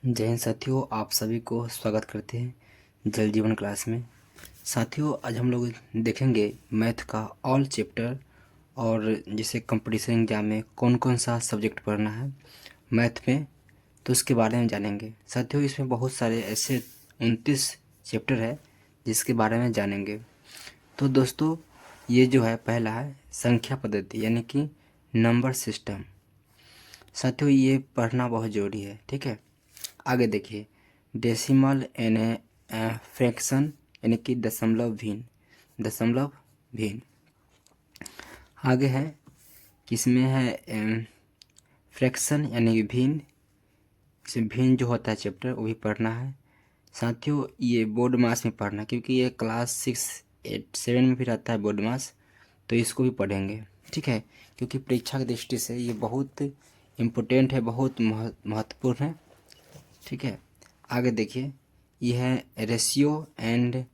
जय हिंद साथियों, आप सभी को स्वागत करते हैं जल जीवन क्लास में। साथियों, आज हम लोग देखेंगे मैथ का ऑल चैप्टर और जैसे कंपटीशन एग्जाम में कौन कौन सा सब्जेक्ट पढ़ना है मैथ में, तो उसके बारे में जानेंगे। साथियों, इसमें बहुत सारे ऐसे 29 चैप्टर है जिसके बारे में जानेंगे। तो दोस्तों, ये जो है पहला है संख्या पद्धति यानी कि नंबर सिस्टम। साथियों, ये पढ़ना बहुत ज़रूरी है, ठीक है। आगे देखिए, डेसिमल यानी फ्रैक्शन यानी कि दशमलव भिन्न। आगे है किसमें है फ्रैक्शन यानी कि भिन्न। इसमें भिन्न जो होता है चैप्टर वो भी पढ़ना है। साथियों, ये बोर्ड मास में पढ़ना, क्योंकि ये क्लास 6, 8, 7 में भी रहता है बोर्ड मास, तो इसको भी पढ़ेंगे, ठीक है। क्योंकि परीक्षा की दृष्टि से ये बहुत इम्पोर्टेंट है, बहुत महत्वपूर्ण है, ठीक है। आगे देखिए, यह है रेशियो एंड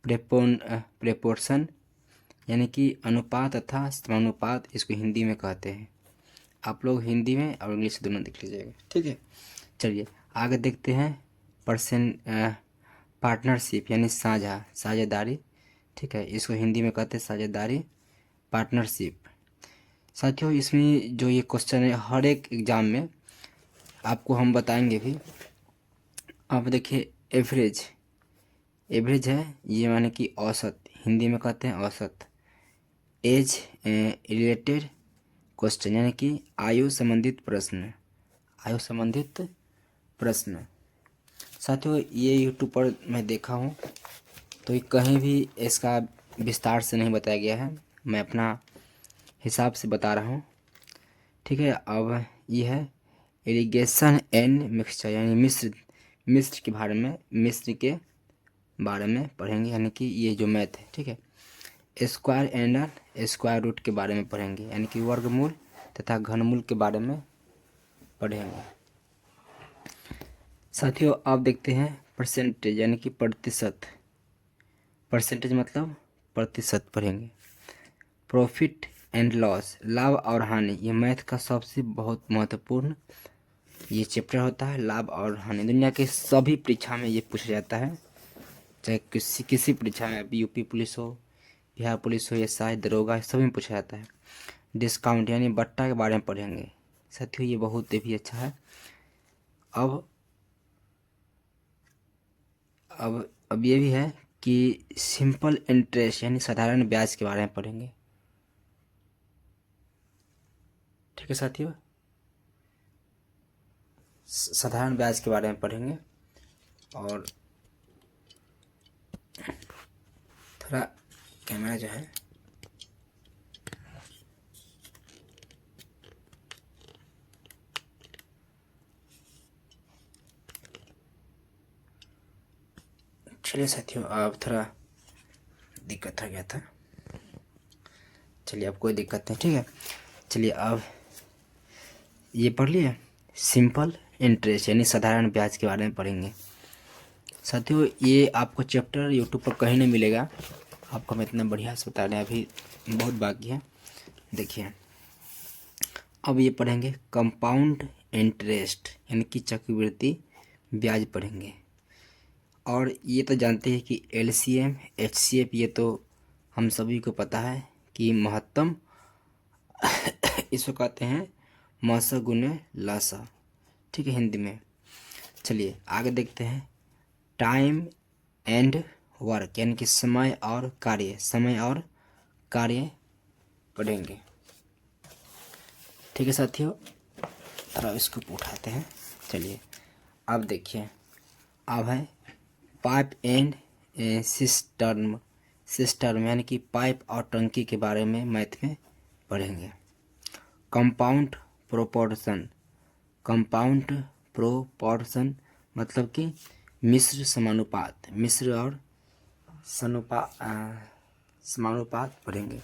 प्रेपोर्शन यानी कि अनुपात तथा समानुपात, इसको हिंदी में कहते हैं। आप लोग हिंदी में और इंग्लिश दोनों देख लीजिएगा, ठीक है। चलिए आगे देखते हैं पार्टनरशिप यानी साझेदारी, ठीक है। इसको हिंदी में कहते हैं साझेदारी, पार्टनरशिप। साथियों, इसमें जो ये क्वेश्चन है हर एक एग्जाम में आपको हम बताएंगे भी। अब देखिए, एवरेज है ये, माने कि औसत, हिंदी में कहते हैं औसत। एज रिलेटेड क्वेश्चन यानी कि आयु संबंधित प्रश्न। साथियों, ये यूट्यूब पर मैं देखा हूँ, तो ये कहीं भी इसका विस्तार से नहीं बताया गया है, मैं अपना हिसाब से बता रहा हूँ, ठीक है। अब ये है इरिगेशन एंड मिक्सचर यानी मिस्र के बारे में पढ़ेंगे, यानी कि ये जो मैथ है, ठीक है। स्क्वायर एंड स्क्वायर रूट के बारे में पढ़ेंगे, यानी कि वर्गमूल तथा घनमूल के बारे में पढ़ेंगे। साथियों, आप देखते हैं परसेंटेज यानी कि परसेंटेज मतलब प्रतिशत पढ़ेंगे। प्रॉफिट एंड लॉस, लाभ और हानि, ये मैथ का सबसे बहुत महत्वपूर्ण ये चैप्टर होता है। लाभ और हानि दुनिया के सभी परीक्षा में ये पूछा जाता है, चाहे किसी परीक्षा में, अभी यूपी पुलिस हो, बिहार पुलिस हो, या शायद दरोगा, सभी में पूछा जाता है। डिस्काउंट यानी बट्टा के बारे में पढ़ेंगे। साथियों, ये बहुत भी अच्छा है। अब ये भी है कि सिंपल इंटरेस्ट यानी साधारण ब्याज के बारे में पढ़ेंगे, ठीक है साथियों। साधारण ब्याज के बारे में पढ़ेंगे। और थोड़ा कैमरा जो है चलिए साथियों, अब थोड़ा दिक्कत हो गया था, चलिए अब कोई दिक्कत नहीं, ठीक है। चलिए अब ये पढ़ लिए, सिंपल इंटरेस्ट यानी साधारण ब्याज के बारे में पढ़ेंगे। साथियों, ये आपको चैप्टर यूट्यूब पर कहीं नहीं मिलेगा, आपको हम इतना बढ़िया से बता रहे हैं, अभी बहुत बाकी है। देखिए, अब ये पढ़ेंगे कंपाउंड इंटरेस्ट यानी कि चक्रवृद्धि ब्याज पढ़ेंगे। और ये तो जानते हैं कि एलसीएम एचसीएफ, ये तो हम सभी को पता है कि महत्तम इसको कहते हैं मौसा गुने लासा, ठीक है, हिंदी में। चलिए आगे देखते हैं टाइम एंड वर्क यानी कि समय और कार्य पढ़ेंगे, ठीक है साथियों। थोड़ा इसको उठाते हैं। चलिए अब देखिए, अब है पाइप एंड सिस्टर्म यानी कि पाइप और टंकी के बारे में मैथ में पढ़ेंगे। कंपाउंड प्रोपोर्शन मतलब कि मिश्र और समानुपात पढ़ेंगे।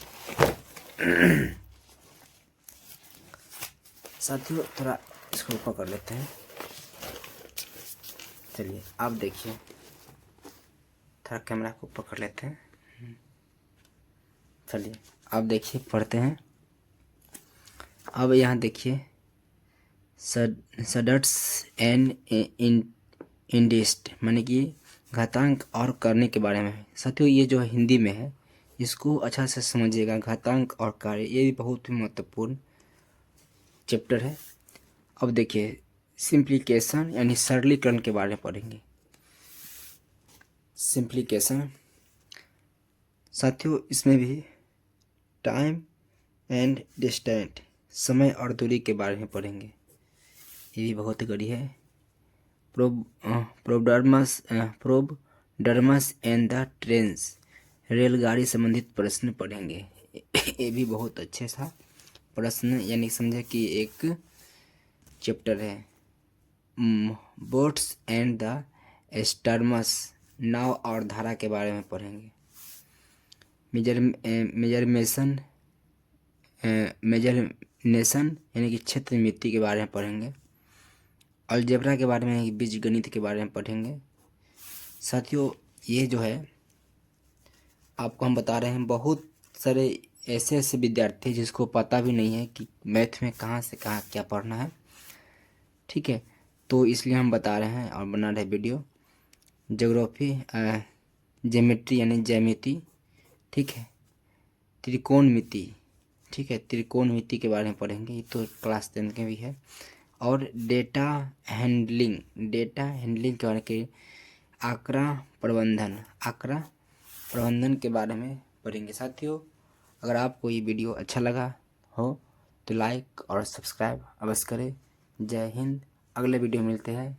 साथियों, थोड़ा इसको पकड़ लेते हैं। चलिए आप देखिए, थोड़ा कैमरा को पकड़ लेते हैं। चलिए आप देखिए, पढ़ते हैं। अब यहाँ देखिए सडट्स एंड इंडिस्ट माने कि घातांक और करने के बारे में है। साथियों ये जो हिंदी में है इसको अच्छा से समझिएगा। घातांक और कार्य ये भी बहुत ही महत्वपूर्ण चैप्टर है। अब देखिए सिंप्लीकेशन यानी सरलीकरण के बारे में पढ़ेंगे। सिंप्लीकेशन साथियों इसमें भी टाइम एंड डिस्टेंट समय और दूरी के बारे में पढ़ेंगे। ये भी बहुत गड़ी है। प्रोबडर्मस एंड द ट्रेन्स रेलगाड़ी संबंधित प्रश्न पढ़ेंगे। ये भी बहुत अच्छे सा प्रश्न यानी समझे कि एक चैप्टर है। बोट्स एंड द स्टर्मस नाव और धारा के बारे में पढ़ेंगे। मेजरनेशन यानी कि क्षेत्र मिति के बारे में पढ़ेंगे। अलजेब्रा के बारे में, बीजगणित के बारे में पढ़ेंगे। साथियों ये जो है आपको हम बता रहे हैं, बहुत सारे ऐसे विद्यार्थी जिसको पता भी नहीं है कि मैथ में कहाँ से कहाँ क्या पढ़ना है, ठीक है। तो इसलिए हम बता रहे हैं और बना रहे वीडियो। ज्योग्राफी, ज्योमेट्री यानी ज्यामिति, ठीक है। त्रिकोणमिति, ठीक है, त्रिकोणमिति के बारे में पढ़ेंगे, ये तो क्लास 10 के भी है। और डेटा हैंडलिंग के बारे में, आंकड़ा प्रबंधन के बारे में पढ़ेंगे। साथियों अगर आपको ये वीडियो अच्छा लगा हो तो लाइक और सब्सक्राइब अवश्य करें। जय हिंद। अगले वीडियो मिलते हैं।